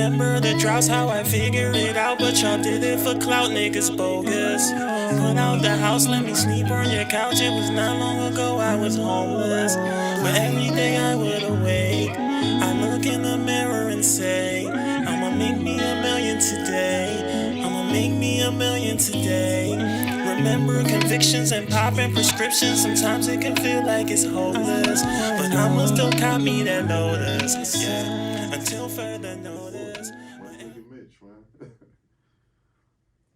Remember the droughts, how I figured it out, but y'all did it for clout, niggas bogus. Put out the house, let me sleep on your couch. It was not long ago I was homeless, but every day I would awake. I look in the mirror and say, I'ma make me a million today. I'ma make me a million today. Remember convictions and popping prescriptions. Sometimes it can feel like it's hopeless, but I'ma still cop me that Lotus. Yeah, until further notice. My nigga Mitch, man.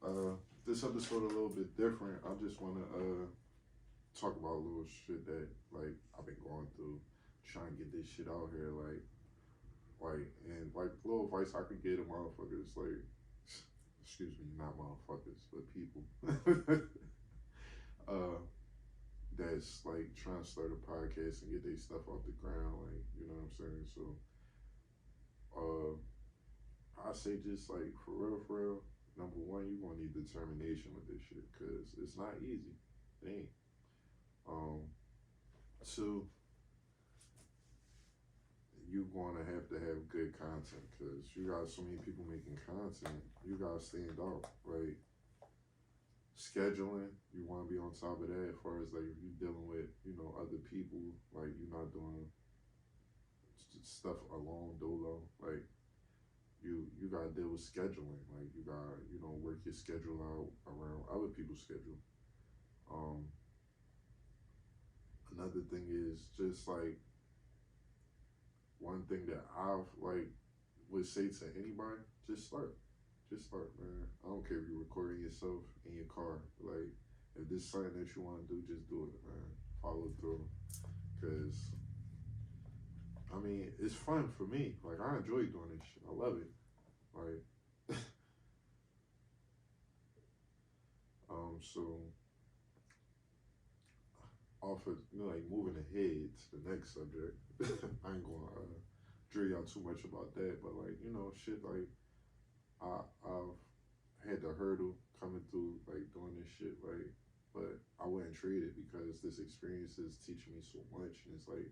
uh, this episode a little bit different. I just wanna talk about a little shit that like I've been going through, trying to get this shit out here, and like little advice I could get to motherfuckers, like excuse me, not motherfuckers, but people. uh, that's like trying to start a podcast and get their stuff off the ground, like you know what I'm saying. So, uh, I say just like for real, for real. Number one, you gonna need determination with this shit because it's not easy. It ain't. Um, two, you gonna have good content because you got so many people making content. You gotta stand out, right? Scheduling, you want to be on top of that as far as like if you dealing with other people, like you're not doing stuff alone dolo, like you gotta deal with scheduling, like you gotta work your schedule out around other people's schedule. um Another thing is just like one thing that I've like would say to anybody, just start, man. I don't care if you're recording yourself in your car, like if this is something that you want to do, just do it, man. Follow through, because I mean, it's fun for me. Like I enjoy doing this shit. I love it. Like, so off of like moving ahead to the next subject. I ain't gonna drill y'all too much about that, but like shit. Like I've had the hurdle coming through like doing this shit, like, but I wouldn't trade it because this experience is teaching me so much, and it's like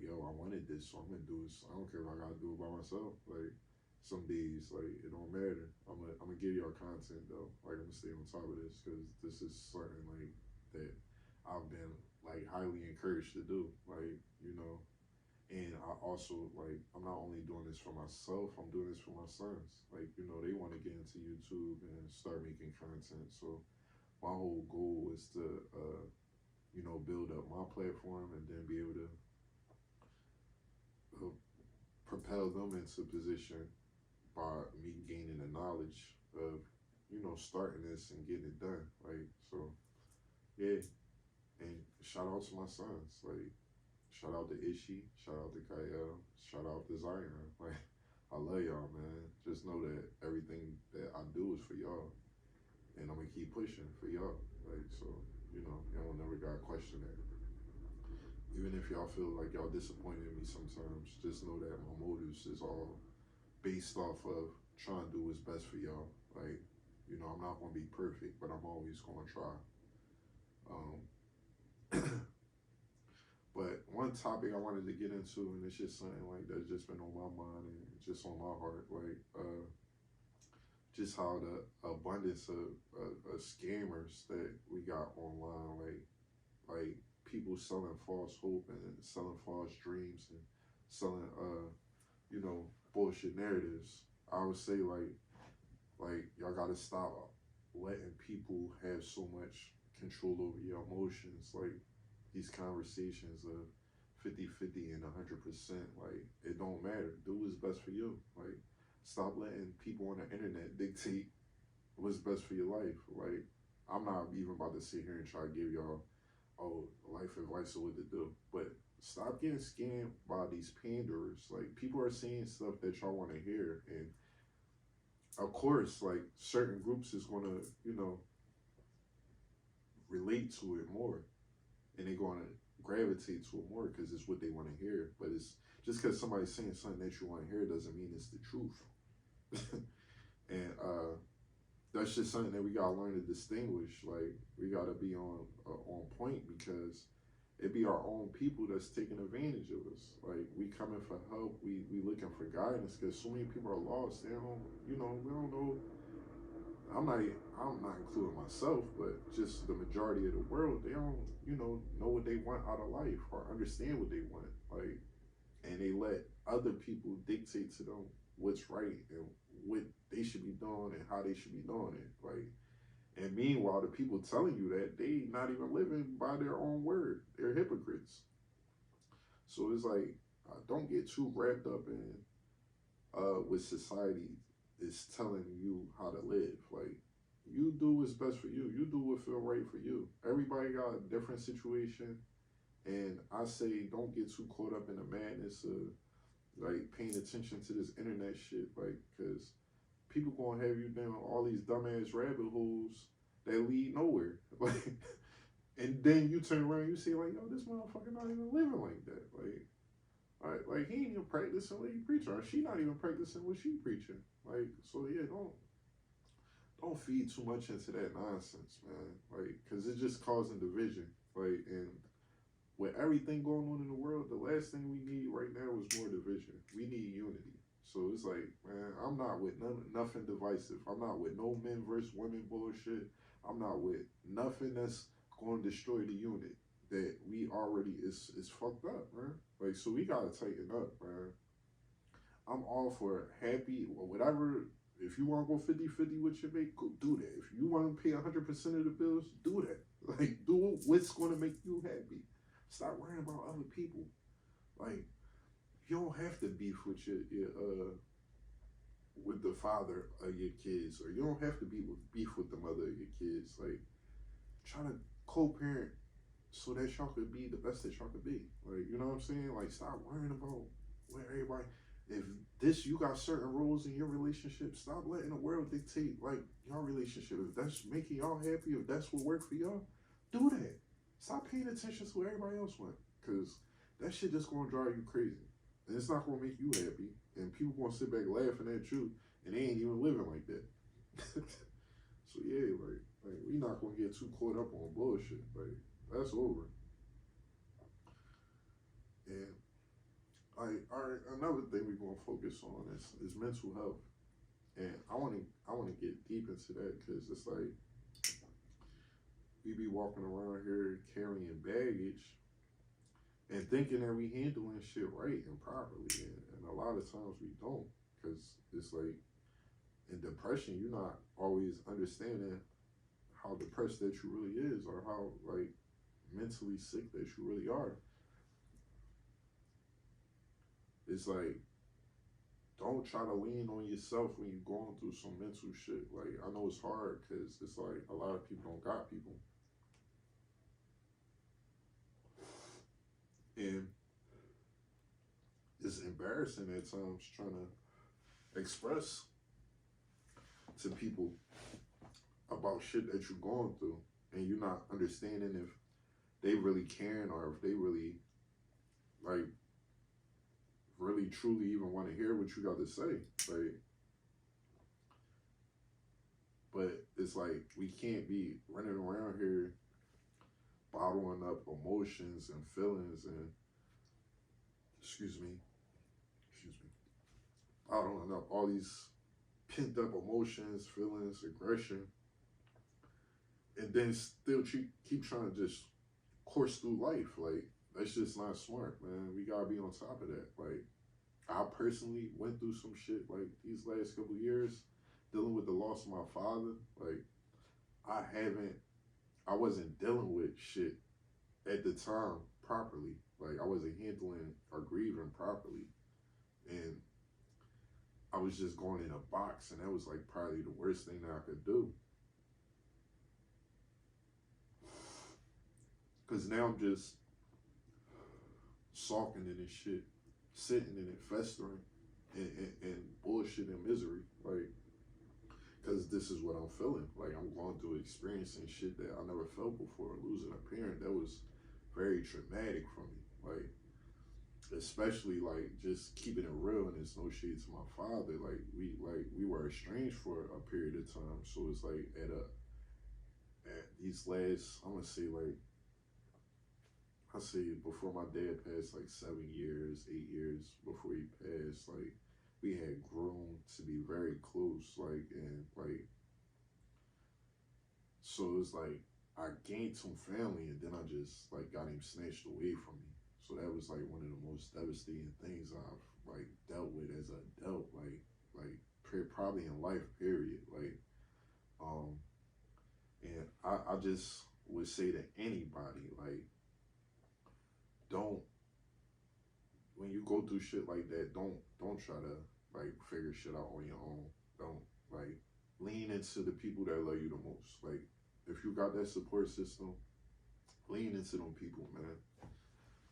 yo, I wanted this, so I'm gonna do this. I don't care if I gotta do it by myself. Like some days, like it don't matter. I'm gonna give y'all content though. Like I'm gonna stay on top of this because this is something like that I've been like highly encouraged to do. Like and I also like I'm not only doing this for myself, I'm doing this for my sons. Like they want to get into YouTube and start making content. So my whole goal is to build up my platform and then be able to uh, propel them into position by me gaining the knowledge of starting this and getting it done. Like so, yeah. And shout out to my sons. Like shout out to Ishi, shout out to Kyle, shout out to Zion. Like I love y'all, man. Just know that everything that I do is for y'all, and I'm gonna keep pushing for y'all. Like so, y'all never gotta question that. Even if y'all feel like y'all disappointed in me sometimes, just know that my motives is all based off of trying to do what's best for y'all. Like, I'm not gonna be perfect, but I'm always gonna try. Um, but one topic I wanted to get into, and it's just something like that's just been on my mind and just on my heart, like just how the abundance of scammers that we got online, like people selling false hope and selling false dreams and selling bullshit narratives. I would say like y'all gotta stop letting people have so much control over your emotions. Like these conversations of 50-50 and 100%, like it don't matter. Do what's best for you. Like stop letting people on the internet dictate what's best for your life. Like I'm not even about to sit here and try to give y'all life advice of what to do, but stop getting scammed by these panderers. Like people are saying stuff that y'all want to hear, and of course, like certain groups is gonna relate to it more, and they're gonna gravitate to it more because it's what they want to hear. But it's just because somebody's saying something that you want to hear doesn't mean it's the truth. And that's just something that we gotta learn to distinguish. Like we gotta be on point because it be our own people that's taking advantage of us. Like we coming for help, we looking for guidance because so many people are lost. They don't, we don't know. I'm not including myself, but just the majority of the world, they don't, know what they want out of life or understand what they want. Like, and they let other people dictate to them what's right and what they should be doing and how they should be doing it. Like, and meanwhile, the people telling you that they not even living by their own word. They're hypocrites. So it's like, don't get too wrapped up in what society is telling you how to live. Like, you do what's best for you. You do what feel right for you. Everybody got a different situation, and I say don't get too caught up in the madness of like paying attention to this internet shit. Like, cause people gonna have you down all these dumbass rabbit holes that lead nowhere. Like, and then you turn around, you see like, yo, this motherfucker not even living like that. Like he ain't even practicing what he preaching, or she not even practicing what she preaching. Like, so yeah, don't feed too much into that nonsense, man. Like, cause it's just causing division. Like, and with everything going on in the world, the last thing we need right now is more division. We need unity. So it's like, man, I'm not with nothing divisive. I'm not with no men versus women bullshit. I'm not with nothing that's going to destroy the unit that we already is fucked up, man. Like, so we gotta tighten up, man. I'm all for happy or whatever. If you want to go 50-50 with your mate, go do that. If you want to pay 100% of the bills, do that. Like, do what's going to make you happy. Stop worrying about other people. Like, you don't have to beef with your with the father of your kids, or you don't have to beef with the mother of your kids. Like, try to co-parent so that y'all could be the best that y'all could be. Like, you know what I'm saying? Like, stop worrying about where everybody. If you got certain rules in your relationship, stop letting the world dictate like your relationship. If that's making y'all happy, if that's what works for y'all, do that. Stop paying attention to what everybody else wants, because that shit just gonna drive you crazy, and it's not gonna make you happy. And people gonna sit back laughing at you, and they ain't even living like that. So yeah, like we not gonna get too caught up on bullshit. Like, that's over. And all right, another thing we're gonna focus on is mental health, and I wanna get deep into that because it's like we be walking around here carrying baggage and thinking that we handling shit right and properly, and a lot of times we don't, because it's like in depression you're not always understanding how depressed that you really is, or how like mentally sick that you really are. It's like, don't try to lean on yourself when you're going through some mental shit. Like, I know it's hard because it's like a lot of people don't got people. And it's embarrassing at times trying to express to people about shit that you're going through, and you're not understanding if they really caring, or if they really like really truly even want to hear what you got to say. Like, but it's like we can't be running around here bottling up emotions and feelings and excuse me bottling up all these pent up emotions, feelings, aggression, and then still keep trying to just course through life. Like, that's just not smart, man. We gotta be on top of that. Like, I personally went through some shit like these last couple of years, dealing with the loss of my father. Like, I wasn't dealing with shit at the time properly. Like, I wasn't handling or grieving properly, and I was just going in a box, and that was like probably the worst thing that I could do. Cause now I'm just sulking in this shit, sitting in it, festering, and bullshit and misery. Like, cause this is what I'm feeling. Like, I'm going through experiencing shit that I never felt before. Losing a parent, that was very traumatic for me. Like, especially like just keeping it real, and it's no shade to my father. Like, we were estranged for a period of time. So it's like at these last, I'm gonna say like I say before my dad passed, like 7 years, 8 years before he passed, like we had grown to be very close, like and like so it's like I gained some family and then I just like got him snatched away from me. So that was like one of the most devastating things I've like dealt with as an adult, like probably in life, period. Um, and I just would say to anybody, like, don't when you go through shit like that, don't try to like figure shit out on your own. Don't like lean into the people that love you the most. Like if you got that support system, lean into them people, man.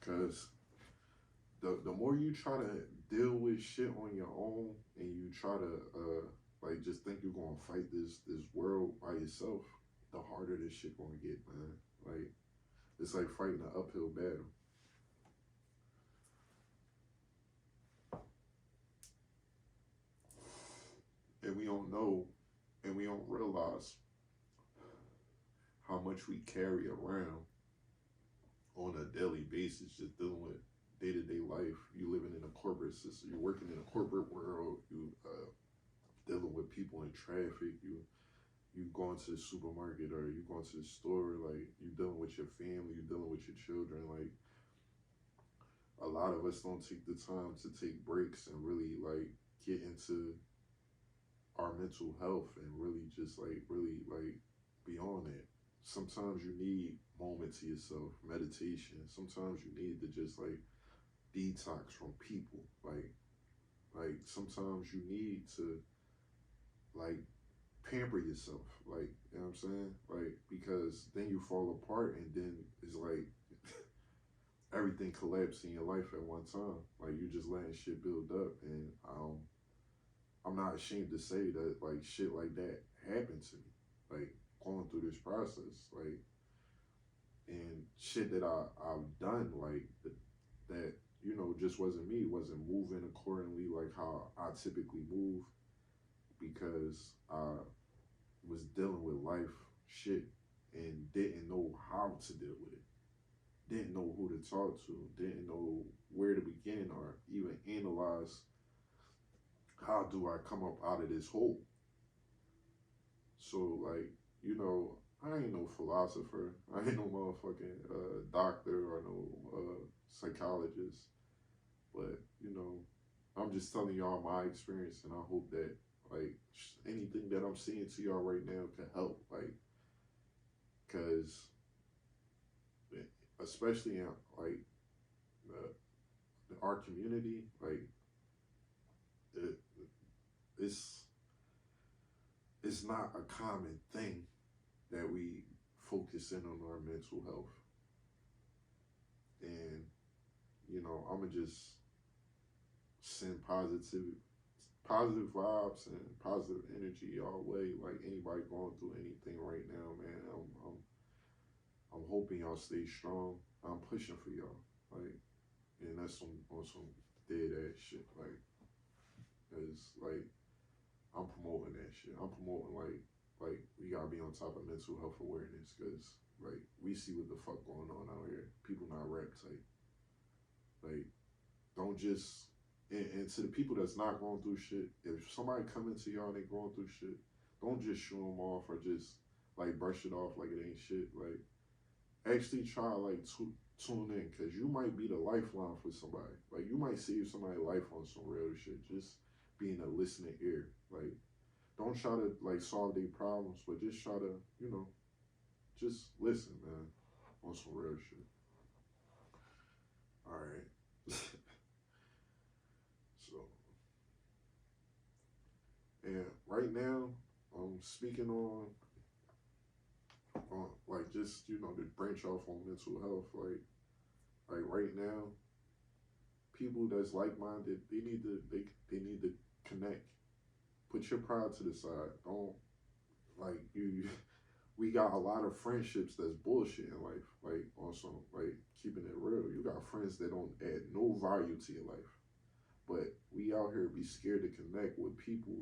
Cause the more you try to deal with shit on your own and you try to like just think you're gonna fight this world by yourself, the harder this shit gonna get, man. Like it's like fighting an uphill battle. And we don't know and we don't realize how much we carry around on a daily basis, just dealing with day to day life. You living in a corporate system, you're working in a corporate world, you dealing with people in traffic, you going to the supermarket or you going to the store, like you dealing with your family, you dealing with your children. Like a lot of us don't take the time to take breaks and really like get into our mental health and really like beyond that. Sometimes you need moment to yourself, meditation. Sometimes you need to just like detox from people. Like sometimes you need to like pamper yourself. Like, you know what I'm saying? Like because then you fall apart and then it's like everything collapses in your life at one time. Like you just letting shit build up and I'm not ashamed to say that like shit like that happened to me. Like going through this process. Like and shit that I've done like that you know just wasn't me, wasn't moving accordingly like how I typically move because I was dealing with life shit and didn't know how to deal with it, didn't know who to talk to, didn't know where to begin or even analyze how do I come up out of this hole. So like you know I ain't no philosopher. I ain't no motherfucking doctor or no psychologist. But you know, I'm just telling y'all my experience, and I hope that like anything that I'm saying to y'all right now can help. Like, cause especially in like our community, like it, it's it's not a common thing that we focus in on our mental health. And you know, I'ma just send positive vibes and positive energy y'all way. Like anybody going through anything right now, man, I'm hoping y'all stay strong. I'm pushing for y'all, like, and that's on some dead ass shit, like, cause like I'm promoting that shit. I'm promoting like we gotta be on top of mental health awareness, cause like we see what the fuck going on out here. People not rap tight. Like, don't just and to the people that's not going through shit, if somebody coming to y'all and they going through shit, don't just shoo them off or just like brush it off like it ain't shit. Like, actually try like tune in because you might be the lifeline for somebody. Like, you might save somebody's life on some real shit. Just being a listening ear. Like, don't try to like solve their problems, but just try to, you know, just listen, man, on some real shit. All right. So, and right now, I'm speaking on like just you know to branch off on mental health. Like right now, people that's like minded, they need to connect. Put your pride to the side. Don't like you. We got a lot of friendships that's bullshit in life. Like on some like keeping it real. You got friends that don't add no value to your life. But we out here be scared to connect with people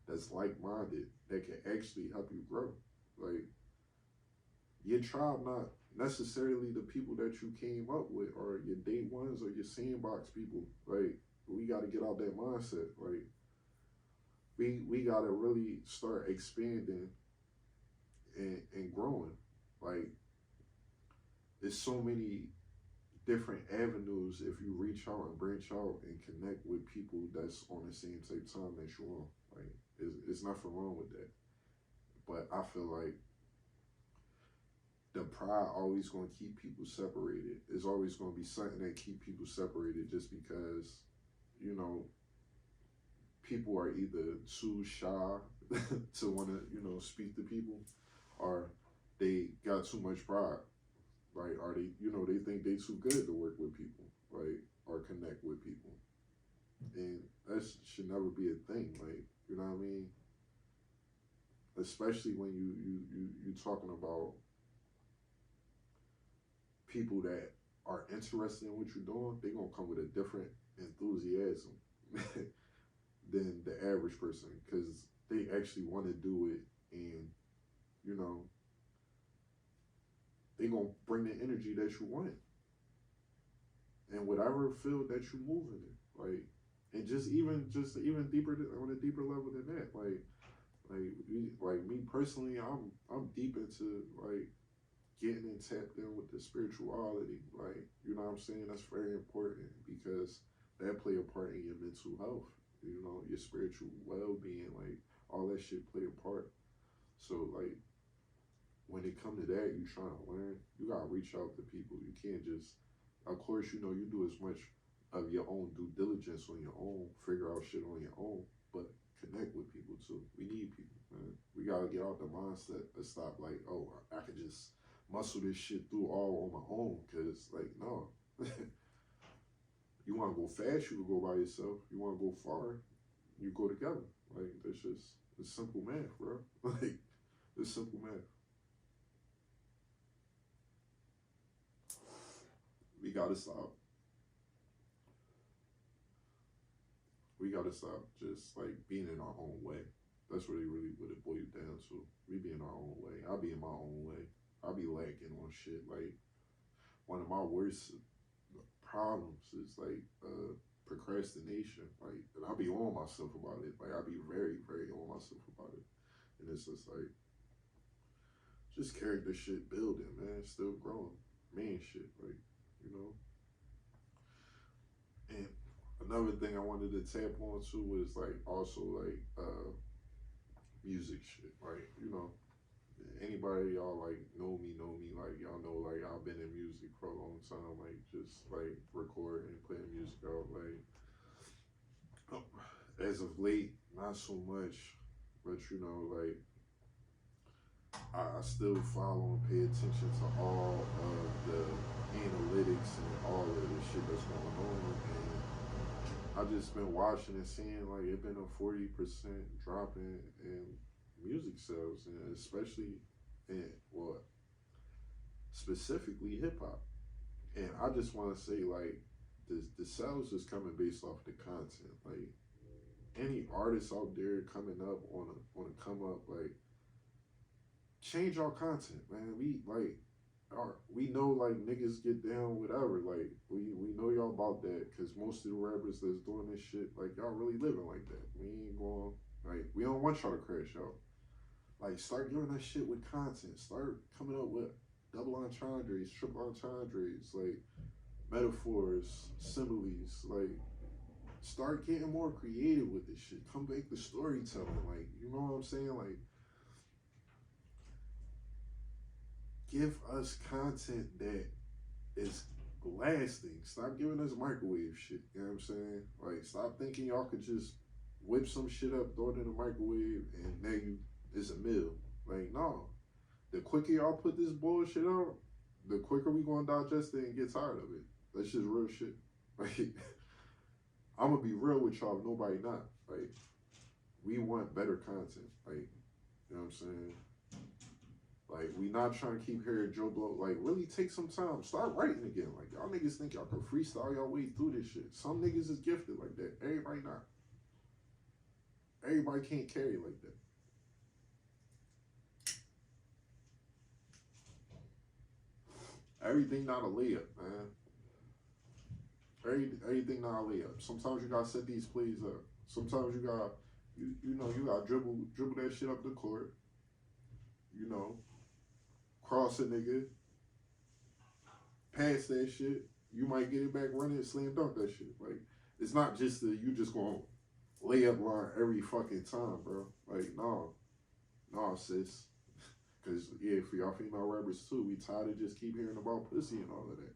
that's like minded that can actually help you grow. Like your tribe necessarily the people that you came up with or your day ones or your sandbox people. Like, we got to get out that mindset. Like, we got to really start expanding and growing. Like, there's so many different avenues if you reach out and branch out and connect with people that's on the same type time that you're on. Like, it's nothing wrong with that. But I feel like the pride always going to keep people separated. It's always going to be something that keep people separated just because, you know, people are either too shy to want to, you know, speak to people, or they got too much pride. Like, are they, you know, they think they too good to work with people, like, or connect with people. And that should never be a thing. Like, you know what I mean? Especially when you talking about people that are interested in what you're doing, they're gonna come with a different enthusiasm than the average person, because they actually want to do it, and you know, they gonna bring the energy that you want and whatever field that you move in, like, and just even deeper on a deeper level than that, like me personally, I'm deep into like getting and tapped in with the spirituality, like, you know what I'm saying. That's very important because that play a part in your mental health, you know, your spiritual well-being, like all that shit play a part. So like, when it come to that, you trying to learn, you gotta reach out to people. You can't just, of course, you know, you do as much of your own due diligence on your own, figure out shit on your own, but connect with people too. We need people, man. We gotta get out the mindset and stop like, oh, I can just muscle this shit through all on my own, cause like, no. You wanna go fast, you can go by yourself. You wanna go far, you go together. Like, that's just, it's simple math, bro. Like, it's simple math. We gotta stop. We gotta stop just like being in our own way. That's really what it boils down to. We be in our own way. I be in my own way. I be lacking on shit. Like, one of my worst problems is like procrastination. Like, and I be on myself about it. Like, I be very on myself about it. And it's just like, just character shit building, man. Still growing. Man shit. Like, you know. And another thing I wanted to tap on too was like also like music shit. Like, you know, anybody y'all like know me, like y'all know like I've been in music for a long time, like just like recording and putting music out. Like, as of late, not so much, but you know, like I still follow and pay attention to all of the analytics and all of the shit that's going on, and I've just been watching and seeing like it's been a 40% drop in music sales, and especially in, well, specifically hip hop. And I just want to say like the sales is coming based off the content. Like, any artists out there coming up on a come up, like, change our content, man. We know like niggas get down, whatever. Like, we know y'all about that, because most of the rappers that's doing this shit, like, y'all really living like that. We ain't going, like, we don't want y'all to crash out. Like, start giving us shit with content. Start coming up with double entendres, triple entendres, like metaphors, similes. Like, start getting more creative with this shit. Come back to storytelling. Like, you know what I'm saying? Like, give us content that is lasting. Stop giving us microwave shit. You know what I'm saying? Like, stop thinking y'all could just whip some shit up, throw it in the microwave, and now it's a meal. Like, no. The quicker y'all put this bullshit out, the quicker we gonna digest it and get tired of it. That's just real shit. Like, I'm gonna be real with y'all, nobody not. Like, we want better content. Like, you know what I'm saying? Like, we not trying to keep hearing Joe Blow. Like, really take some time. Start writing again. Like, y'all niggas think y'all can freestyle y'all way through this shit. Some niggas is gifted like that. Everybody not. Everybody can't carry like that. everything not a layup, man. Everything not a layup. Sometimes you gotta set these plays up. Sometimes you got you know you gotta dribble that shit up the court. You know, cross a nigga, pass that shit. You might get it back running, slam dunk that shit. Like it's not just that you just gonna lay up line every fucking time, bro. Like no, sis. Cause yeah, for y'all female rappers too, we tired of just keep hearing about pussy and all of that.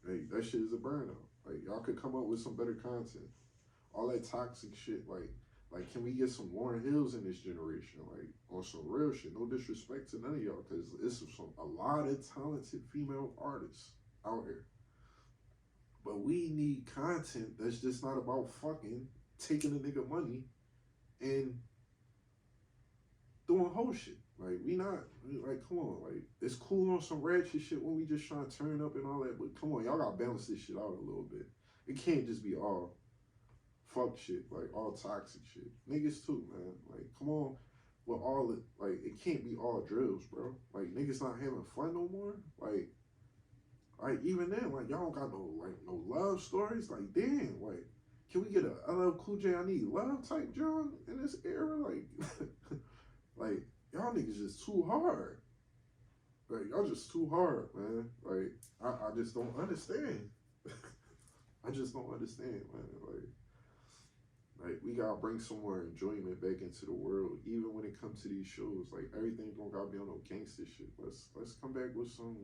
Like that shit is a burnout. Like y'all could come up with some better content. All that toxic shit, like can we get some Lauryn Hills in this generation? Like on some real shit. No disrespect to none of y'all, cause it's a lot of talented female artists out here. But we need content that's just not about fucking taking a nigga money and doing whole shit. Like like come on, like it's cool on some ratchet shit when we just trying to turn up and all that, but come on, y'all gotta balance this shit out a little bit. It can't just be all fuck shit, like all toxic shit. Niggas too, man. Like come on, with all it, like it can't be all drills, bro. Like niggas not having fun no more. Like even then, like y'all don't got no love stories. Like damn, like can we get a LL Cool J I Need Love type John in this era? Like like y'all niggas just too hard. Like y'all just too hard, man. Like I just don't understand. I just don't understand, man. Like we gotta bring some more enjoyment back into the world, even when it comes to these shows. Like everything don't gotta be on no gangster shit. Let's come back with some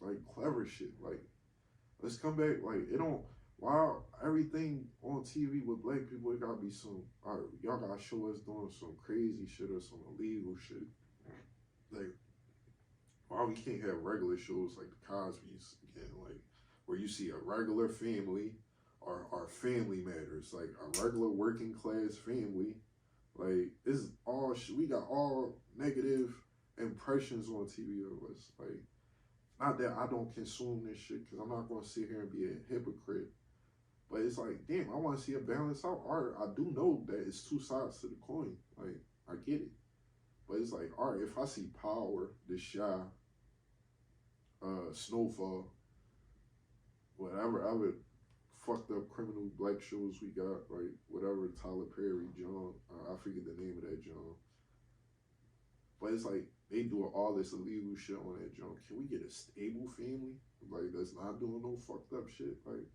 like clever shit. Like let's come back. Like it don't. While everything on TV with black people, it gotta be some. All right, y'all gotta show us doing some crazy shit or some illegal shit. Like why we can't have regular shows like the Cosby's again, like where you see a regular family or family matters, like a regular working class family. Like it's all we got all negative impressions on TV of us. Like not that I don't consume this shit, because I'm not gonna sit here and be a hypocrite. But it's like, damn, I want to see a balance out art. I do know that it's two sides to the coin. Like, I get it. But it's like, all right, if I see Power, The Shy, Snowfall, whatever other fucked up criminal black shows we got, like whatever Tyler Perry, John, I forget the name of that John. But it's like, they doing all this illegal shit on that John. Can we get a stable family? Like, that's not doing no fucked up shit. Like,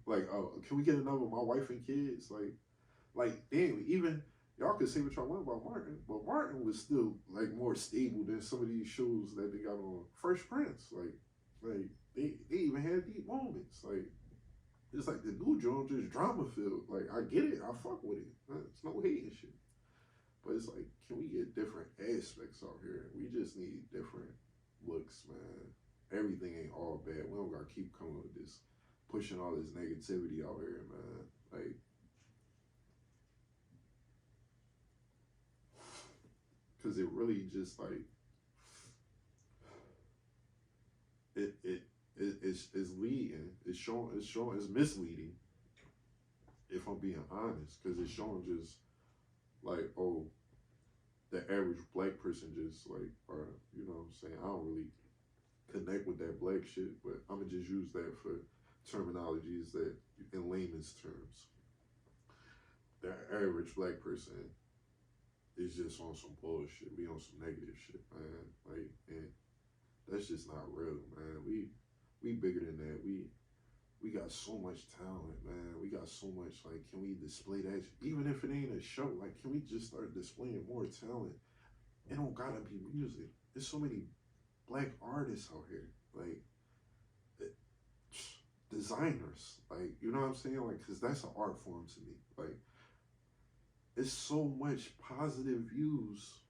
like, oh, can we get another My Wife and Kids? Like, damn, even, y'all can say what y'all want about Martin, but Martin was still, like, more stable than some of these shows that they got on Fresh Prince. Like they even had deep moments. Like, it's like the new John just drama filled. Like, I get it. I fuck with it. It's no hating shit. But it's like, can we get different aspects out here? We just need different looks, man. Everything ain't all bad. We don't gotta keep coming with this, pushing all this negativity out here, man. Like, cause it really just like it's leading. It's misleading. If I'm being honest, cause it's showing just like, oh, the average black person just like, or you know what I'm saying, I don't really connect with that black shit, but I'm gonna just use that for terminologies that in layman's terms. The average black person is just on some bullshit. We on some negative shit, man. Like, and that's just not real, man. We bigger than that. We got so much talent, man. We got so much, like, can we display that? Even if it ain't a show, like, can we just start displaying more talent? It don't gotta be music. There's so many black artists out here, like, designers, like, you know what I'm saying? Like, because that's an art form to me. Like, it's so much positive views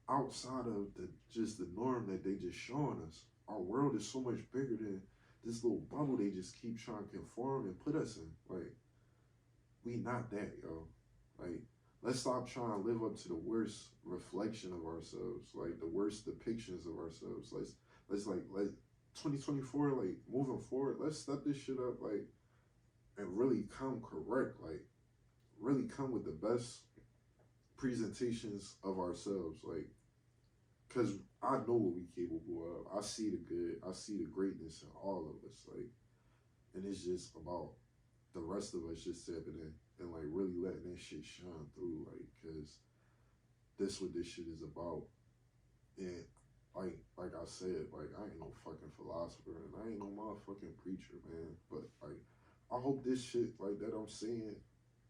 outside of the norm that they just showing us. Our world is so much bigger than this little bubble they just keep trying to conform and put us in. Like, we not that, yo. Like, let's stop trying to live up to the worst reflection of ourselves, like the worst depictions of ourselves. Let's like 2024, like moving forward, let's step this shit up, like, and really come correct, like really come with the best presentations of ourselves, like, because I know what we capable of. I see the good. I see the greatness in all of us. Like, and it's just about the rest of us just stepping in and like really letting that shit shine through. Like, cause this what this shit is about. And like I said, like I ain't no fucking philosopher and I ain't no motherfucking preacher, man. But like I hope this shit like that I'm saying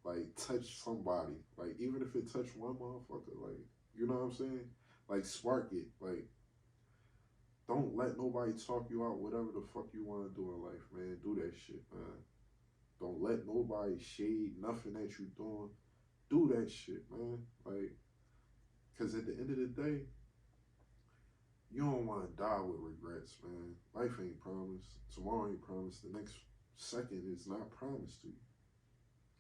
like touch somebody. Like even if it touch one motherfucker, like you know what I'm saying? Like spark it. Like don't let nobody talk you out whatever the fuck you want to do in life, man. Do that shit, man. Don't let nobody shade nothing that you doing. Do that shit, man. Like, cause at the end of the day, you don't want to die with regrets, man. Life ain't promised. Tomorrow ain't promised. The next second is not promised to you.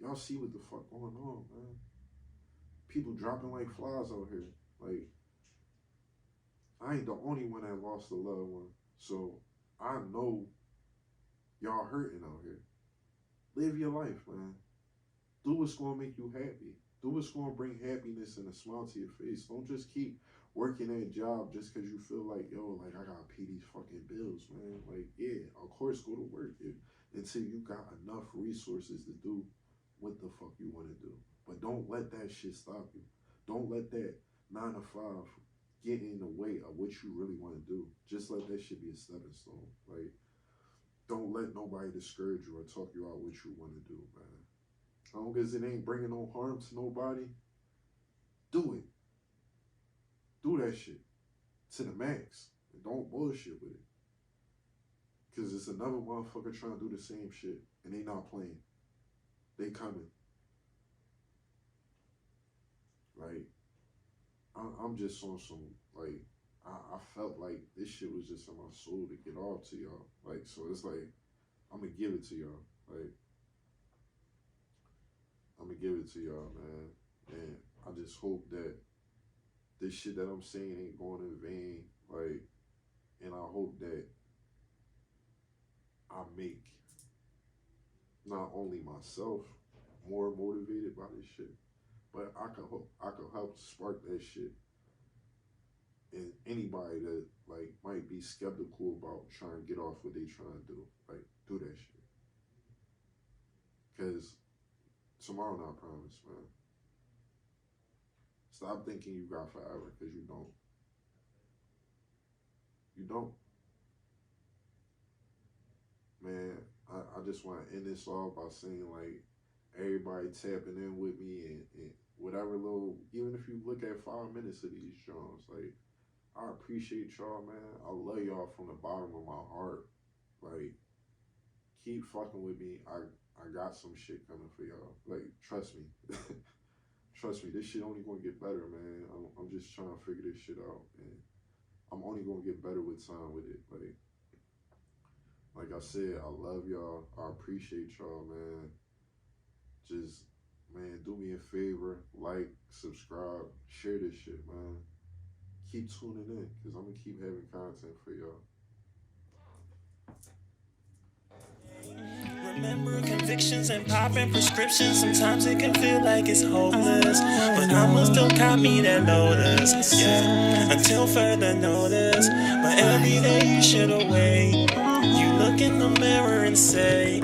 Y'all see what the fuck going on, man. People dropping like flies out here. Like, I ain't the only one that lost a loved one. So, I know y'all hurting out here. Live your life, man. Do what's going to make you happy. Do what's going to bring happiness and a smile to your face. Don't just keep working that job just because you feel like, yo, like, I got to pay these fucking bills, man. Like, yeah, of course, go to work until you got enough resources to do what the fuck you want to do. But don't let that shit stop you. Don't let that 9 to 5 get in the way of what you really want to do. Just let that shit be a stepping stone. Like, don't let nobody discourage you or talk you out what you want to do, man. As long as it ain't bringing no harm to nobody, do it. Do that shit to the max. And don't bullshit with it. Because it's another motherfucker trying to do the same shit and they not playing. They coming. Like, I'm just on some, like, I felt like this shit was just in my soul to get off to y'all. Like, so it's like, I'm going to give it to y'all. Like, I'm going to give it to y'all, man. And I just hope that this shit that I'm saying ain't going in vain. Like, and I hope that I make not only myself more motivated by this shit, but I could help spark that shit. And anybody that like might be skeptical about trying to get off what they trying to do, like do that shit. Cause tomorrow not promised, man. Stop thinking you got forever, cause you don't. You don't. Man, I just want to end this off by saying like everybody tapping in with me and whatever little, even if you look at 5 minutes of these Jones, like I appreciate y'all, man. I love y'all from the bottom of my heart. Like, keep fucking with me. I got some shit coming for y'all. Like, trust me. Trust me, this shit only gonna get better, man. I'm just trying to figure this shit out. And I'm only gonna get better with time with it. Like I said, I love y'all. I appreciate y'all, man. Just, man, do me a favor. Like, subscribe, share this shit, man. Keep tuning in, because I'm going to keep having content for y'all. Remember convictions and popping prescriptions. Sometimes it can feel like it's hopeless, but I'ma still copy that notice, yeah, until further notice. But every day you should away. You look in the mirror and say,